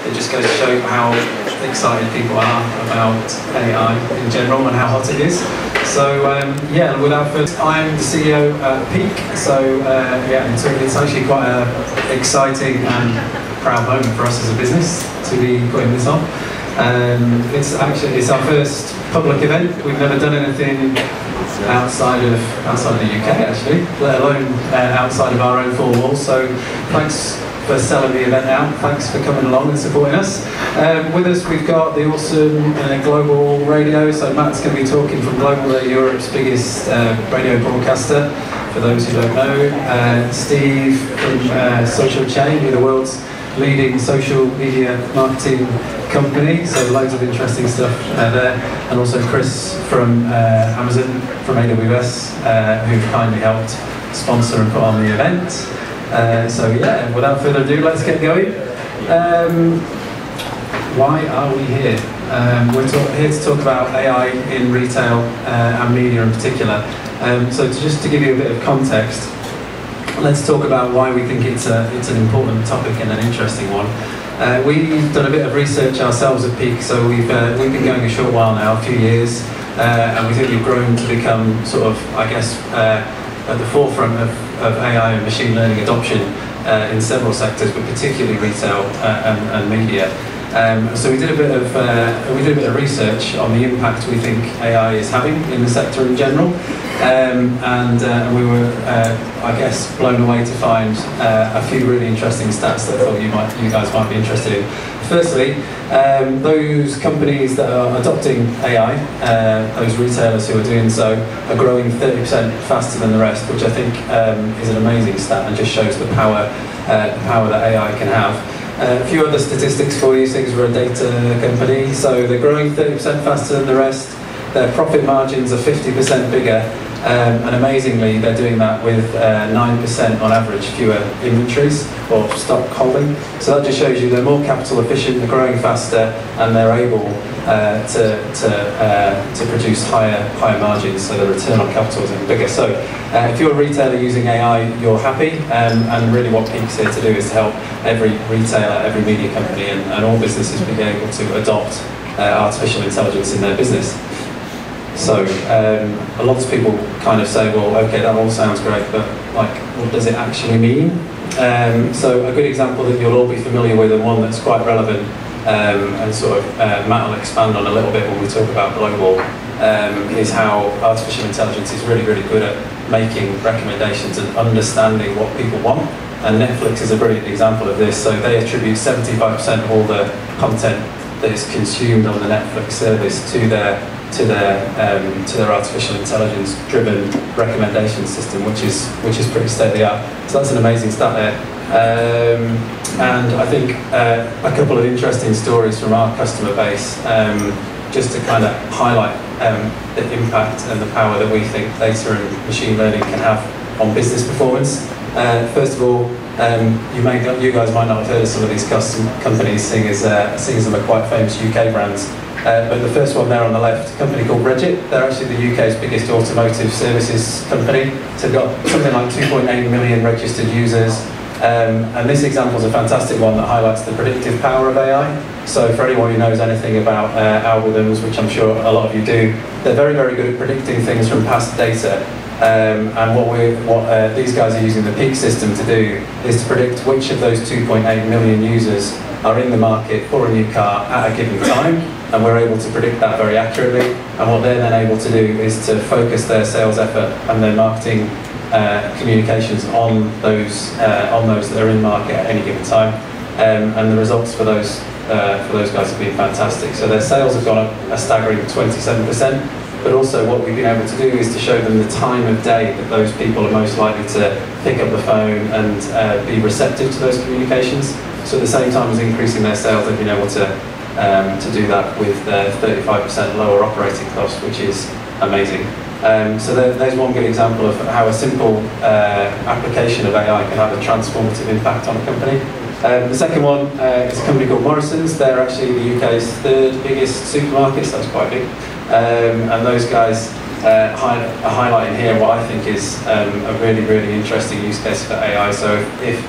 It just goes to show how excited people are about AI in general and how hot it is. So yeah, without further, I'm the CEO at Peak. So yeah, it's actually quite an exciting and proud moment for us as a business to be putting this on. It's our first public event. We've never done anything outside of the UK actually, let alone outside of our own four walls. So thanks for selling the event out. Thanks for coming along and supporting us. With us we've got the awesome Global Radio. So Matt's going to be talking from Global, Europe's biggest radio broadcaster, for those who don't know. Steve from Social Chain, we're the world's leading social media marketing company, so loads of interesting stuff there. And also Kris from Amazon, from AWS, who kindly helped sponsor and put on the event. So yeah, without further ado, let's get going. Why are we here? We're here to talk about AI in retail and media in particular. So just to give you a bit of context, let's talk about why we think it's an important topic and an interesting one. We've done a bit of research ourselves at Peak, so we've been going a short while now, a few years, and we think we've grown to become sort of, I guess, at the forefront of AI and machine learning adoption in several sectors, but particularly retail and media. So we did a bit of research on the impact we think AI is having in the sector in general, and we were, I guess, blown away to find a few really interesting stats that I thought you guys might be interested in. Firstly, those companies that are adopting AI, those retailers who are doing so, are growing 30% faster than the rest, which I think is an amazing stat and just shows the power that AI can have. A few other statistics for you, things we're a data company, so they're growing 30% faster than the rest, their profit margins are 50% bigger, and amazingly they're doing that with 9% on average fewer inventories or stock holding. So that just shows you they're more capital efficient, they're growing faster, and they're able to produce higher margins, so the return on capital is even bigger. So if you're a retailer using AI, you're happy, and really what Peak's here to do is to help every retailer, every media company, and all businesses be able to adopt artificial intelligence in their business. So a lot of people kind of say, well, okay, that all sounds great, but like, what does it actually mean? So a good example that you'll all be familiar with, and one that's quite relevant, and sort of Matt will expand on a little bit when we talk about global, is how artificial intelligence is really, really good at making recommendations and understanding what people want. And Netflix is a brilliant example of this. So they attribute 75% of all the content that is consumed on the Netflix service to their artificial intelligence-driven recommendation system, which is pretty state-of-the-art. So that's an amazing stat there. And I think a couple of interesting stories from our customer base, just to kind of highlight the impact and the power that we think data and machine learning can have on business performance. First of all, you guys might not have heard of some of these companies, seeing as them are quite famous UK brands. But the first one there on the left, a company called Regit. They're actually the UK's biggest automotive services company. So they've got something like 2.8 million registered users. And this example is a fantastic one that highlights the predictive power of AI. So for anyone who knows anything about algorithms, which I'm sure a lot of you do, they're very, very good at predicting things from past data. And what these guys are using the Peak system to do is to predict which of those 2.8 million users are in the market for a new car at a given time, and we're able to predict that very accurately. And what they're then able to do is to focus their sales effort and their marketing communications on those that are in market at any given time. And the results for those guys have been fantastic. So their sales have gone up a staggering 27%. But also what we've been able to do is to show them the time of day that those people are most likely to pick up the phone and be receptive to those communications. So at the same time as increasing their sales, they've been able to do that with 35% lower operating costs, which is amazing. So there's one good example of how a simple application of AI can have a transformative impact on a company. The second one is a company called Morrison's. They're actually the UK's third biggest supermarket, so that's quite big. And those guys are highlighting here what I think is a really, really interesting use case for AI. So if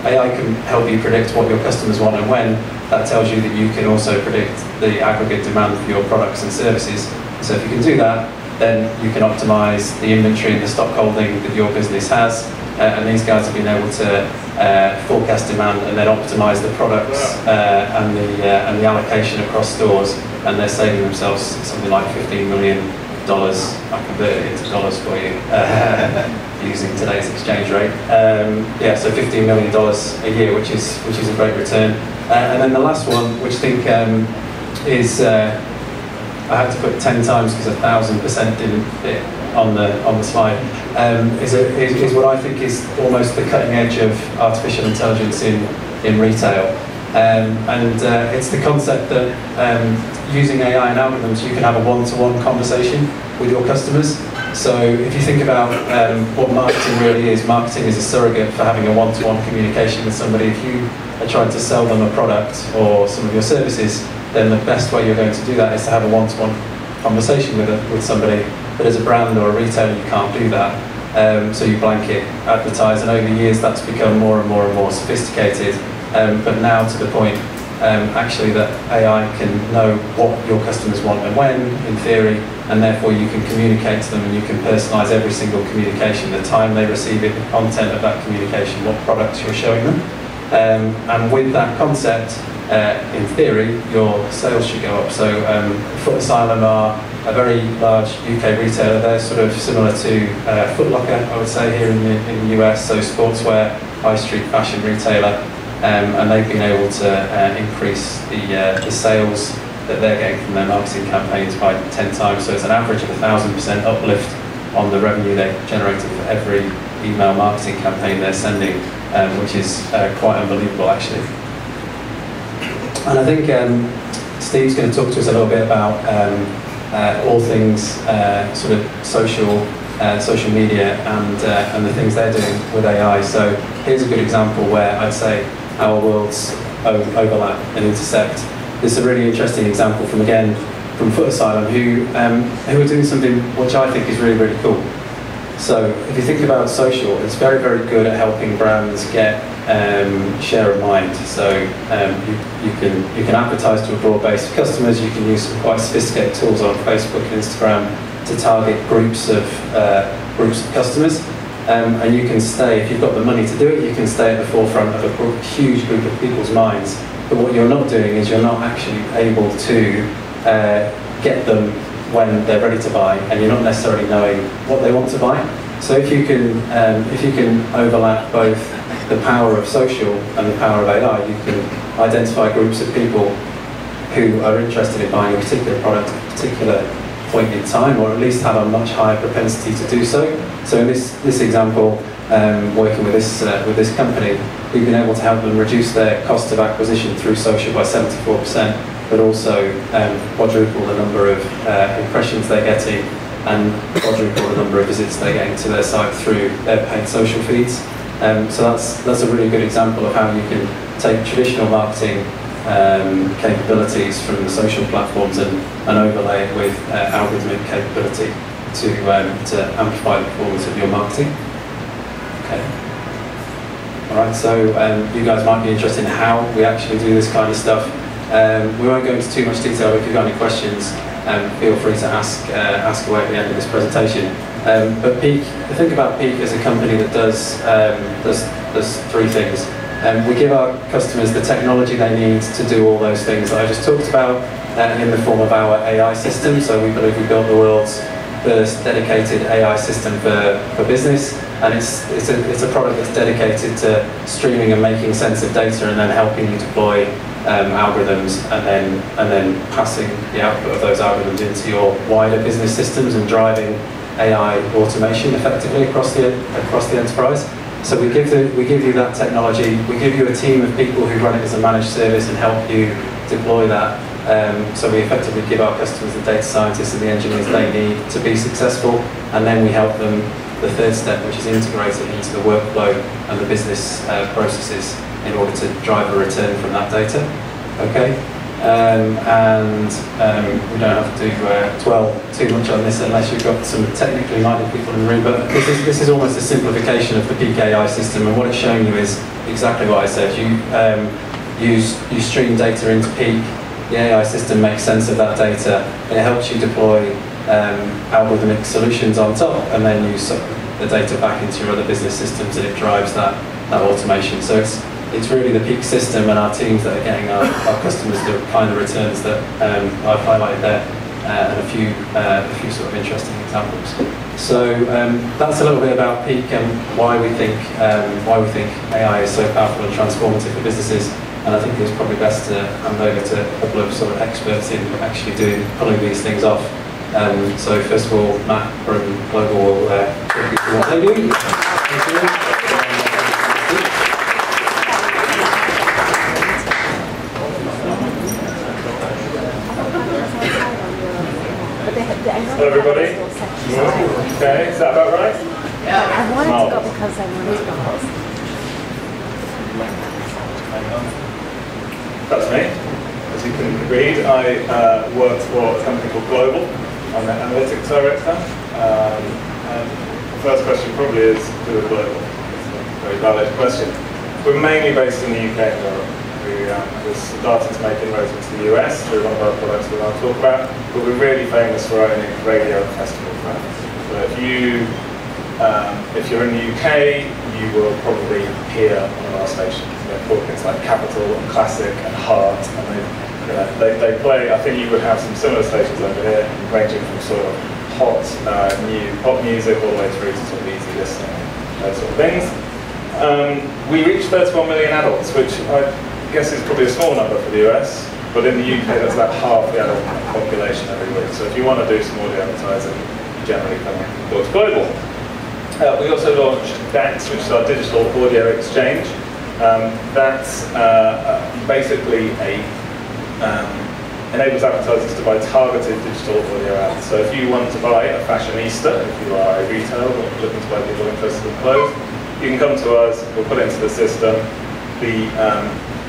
AI can help you predict what your customers want and when. That tells you that you can also predict the aggregate demand for your products and services. So if you can do that, then you can optimize the inventory and the stock holding that your business has. And these guys have been able to forecast demand and then optimize the products and the allocation across stores. And they're saving themselves something like $15 million. I converted it into dollars for you using today's exchange rate. Yeah, so $15 million a year, which is a great return. And then the last one, which I think is I had to put 10 times because 1,000% didn't fit on the slide. Is what I think is almost the cutting edge of artificial intelligence in retail. It's the concept that using AI and algorithms, you can have a one-to-one conversation with your customers. So if you think about what marketing really is, marketing is a surrogate for having a one-to-one communication with somebody. If you are trying to sell them a product or some of your services, then the best way you're going to do that is to have a one-to-one conversation with somebody. But as a brand or a retailer, you can't do that. So you blanket advertise, and over the years that's become more and more and more sophisticated. But now to the point, actually, that AI can know what your customers want and when, in theory, and therefore you can communicate to them and you can personalise every single communication, the time they receive it, the content of that communication, what products you're showing them. And with that concept, in theory, your sales should go up. So Foot Asylum are a very large UK retailer. They're sort of similar to Foot Locker, I would say, here in the US, so sportswear, high street fashion retailer. And they've been able to increase the sales that they're getting from their marketing campaigns by 10 times. So it's an average of 1,000% uplift on the revenue they're generating for every email marketing campaign they're sending, which is quite unbelievable, actually. And I think Steve's going to talk to us a little bit about all things sort of social media and the things they're doing with AI. So here's a good example where I'd say our worlds overlap and intersect. This is a really interesting example from Foot Asylum, who are doing something which I think is really, really cool. So if you think about social, it's very, very good at helping brands get share of mind. So you can advertise to a broad base of customers. You can use some quite sophisticated tools on Facebook and Instagram to target groups of customers. And you can stay, if you've got the money to do it, you can stay at the forefront of a huge group of people's minds. But what you're not doing is you're not actually able to get them when they're ready to buy, and you're not necessarily knowing what they want to buy. So if you can overlap both the power of social and the power of AI, you can identify groups of people who are interested in buying a particular product at a particular point in time, or at least have a much higher propensity to do so. So in this example, working with this company, we've been able to help them reduce their cost of acquisition through social by 74%, but also quadruple the number of impressions they're getting and quadruple the number of visits they're getting to their site through their paid social feeds. So that's a really good example of how you can take traditional marketing capabilities from the social platforms and overlay it with algorithmic capability to amplify the performance of your marketing. Okay. All right. So you guys might be interested in how we actually do this kind of stuff. We won't go into too much detail. If you've got any questions, feel free to ask away at the end of this presentation. But Peak, think about Peak as a company that does three things. We give our customers the technology they need to do all those things that I just talked about in the form of our AI system. So we believe we built the world's first dedicated AI system for business, and it's a product that's dedicated to streaming and making sense of data and then helping you deploy algorithms and then passing the output of those algorithms into your wider business systems and driving AI automation effectively across the enterprise. So we give you that technology. We give you a team of people who run it as a managed service and help you deploy that. So we effectively give our customers the data scientists and the engineers they need to be successful, and then we help them the third step, which is integrating into the workflow and the business processes in order to drive a return from that data. Okay, we don't have to dwell too much on this unless you've got some technically minded people in the room. But this is almost a simplification of the Peak AI system, and what it's showing you is exactly what I said. You stream data into Peak. The AI system makes sense of that data, and it helps you deploy algorithmic solutions on top, and then you suck the data back into your other business systems, and it drives that automation. So it's really the Peak system and our teams that are getting our customers the kind of returns that I've highlighted there, and a few sort of interesting examples. So that's a little bit about Peak and why we think AI is so powerful and transformative for businesses. And I think it's probably best to hand over to a couple of sort of experts in actually pulling these things off. So first of all, Matt from Global will talk you through what they do. Thank you. Hello everybody. Okay, is that about right? Yeah. I wanted to go because I wanted to go. That's me. As you can read, I work for a company called Global. I'm the analytics director. And the first question probably is, who is Global? It's a very valid question. We're mainly based in the UK and Europe. We're starting to make inroads into the US through one of our products that I'll talk about, but we're really famous for owning radio and festival brands. So if you're in the UK, you will probably hear one of our stations. They're called things like Capital and Classic and Heart, and they play. I think you would have some similar stations over here, ranging from sort of hot, new pop music all the way through to sort of easy listening, those sort of things. We reach 31 million adults, which I guess is probably a small number for the US, but in the UK that's about half the adult population every week. So if you want to do some audio advertising, you generally come towards Global. We also launched DAX, which is our digital audio exchange. That's basically enables advertisers to buy targeted digital audio ads. So if you want to buy a fashionista, if you are a retailer looking to buy people interested in clothes, you can come to us, we'll put it into the system.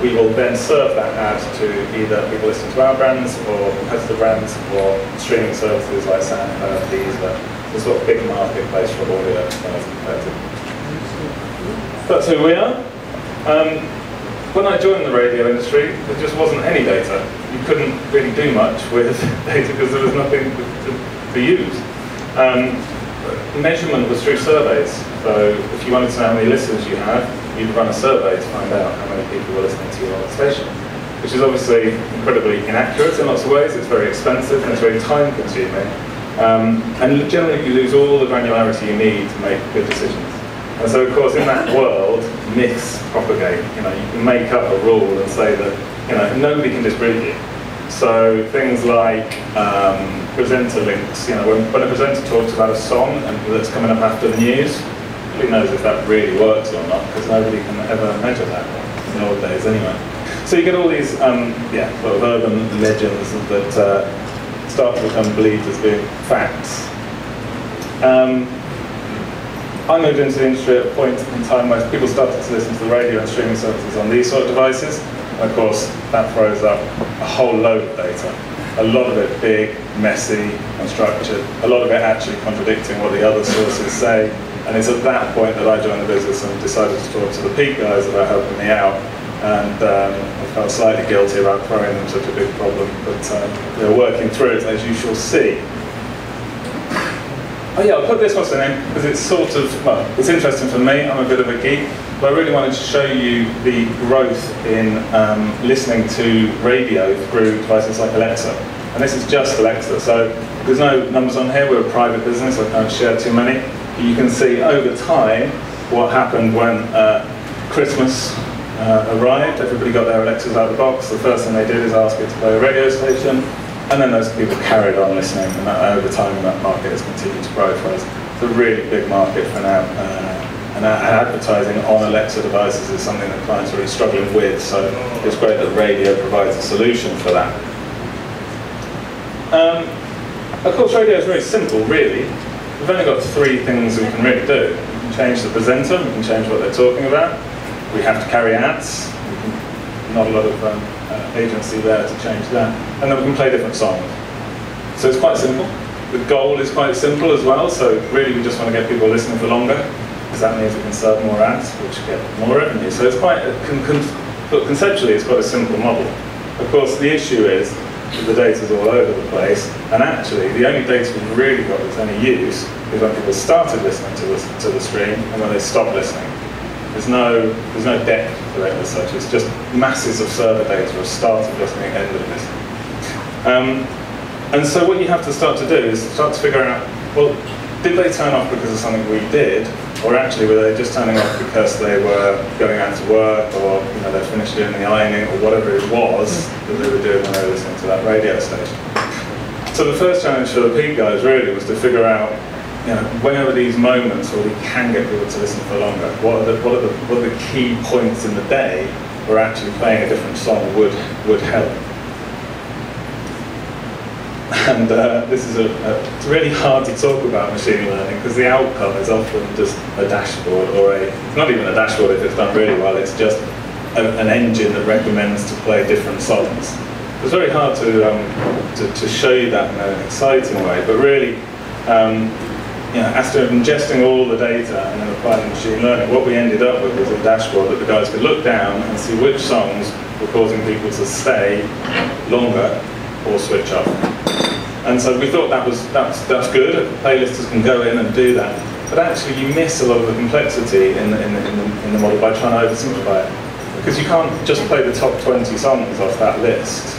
We will then serve that ad to either people listening to our brands or competitor brands or streaming services like SoundCloud, Deezer, the sort of big marketplace for audio compared to. That's who we are. When I joined the radio industry, there just wasn't any data. You couldn't really do much with data because there was nothing to use. Measurement was through surveys. So if you wanted to know how many listeners you have, you'd run a survey to find out how many people were listening to your station, which is obviously incredibly inaccurate in lots of ways. It's very expensive and it's very time consuming. And generally you lose all the granularity you need to make good decisions. And so of course in that world, myths propagate. You can make up a rule and say that nobody can disprove you. So things like presenter links. When a presenter talks about a song and that's coming up after the news, who knows if that really works or not, because nobody can ever measure that in the old days anyway. So you get all these sort of urban legends that start to become believed as being facts. I moved into the industry at a point in time where people started to listen to the radio and streaming services on these sort of devices. And of course, that throws up a whole load of data. A lot of it big, messy, unstructured. A lot of it actually contradicting what the other sources say. And it's at that point that I joined the business and decided to talk to the Peak guys about helping me out. And I felt slightly guilty about throwing them such a big problem, but they're working through it, as you shall see. Oh yeah, I'll put this one in because it's sort of, well, it's interesting for me. I'm a bit of a geek, but I really wanted to show you the growth in listening to radio through devices like Alexa. And this is just Alexa, so there's no numbers on here. We're a private business, I can't share too many. You can see over time what happened when Christmas arrived. Everybody got their Alexas out of the box. The first thing they did is ask it to play a radio station, and then those people carried on listening, and over time that market has continued to grow for us. It's a really big market for now, and advertising on Alexa devices is something that clients are really struggling with, so it's great that radio provides a solution for that. Of course, radio is very simple, really. We've only got three things we can really do. We can change the presenter, we can change what they're talking about, we have to carry ads, not a lot of agency there to change that, and then we can play different songs. So it's quite simple. The goal is quite simple as well, so really we just want to get people listening for longer. because that means we can serve more ads, which get more revenue. So it's quite, but conceptually it's quite a simple model. Of course, the issue is that the data's all over the place, and actually the only data we've really got that's any use is when people started listening to the stream and when they stopped listening. There's no depth to it as such. It's just masses of server data of start of listening, end of listening. And so what you have to start to do is start to figure out, well, did they turn off because of something we did, or actually were they just turning off because they were going out to work, or they finished doing the ironing, or whatever it was that they were doing when they were listening to that radio station. So the first challenge for the Peak guys really was to figure out, when are these moments where we can get people to listen for longer? What are the key points in the day where actually playing a different song would help? And this is it's really hard to talk about machine learning because the outcome is often just a dashboard, or it's not even a dashboard if it's done really well, it's just an engine that recommends to play different songs. It's very hard to show you that in an exciting way, but really, after ingesting all the data and then applying machine learning, what we ended up with was a dashboard that the guys could look down and see which songs were causing people to stay longer or switch off. And so we thought that's good. Playlisters can go in and do that, but actually you miss a lot of the complexity in the model by trying to oversimplify it, because you can't just play the top 20 songs off that list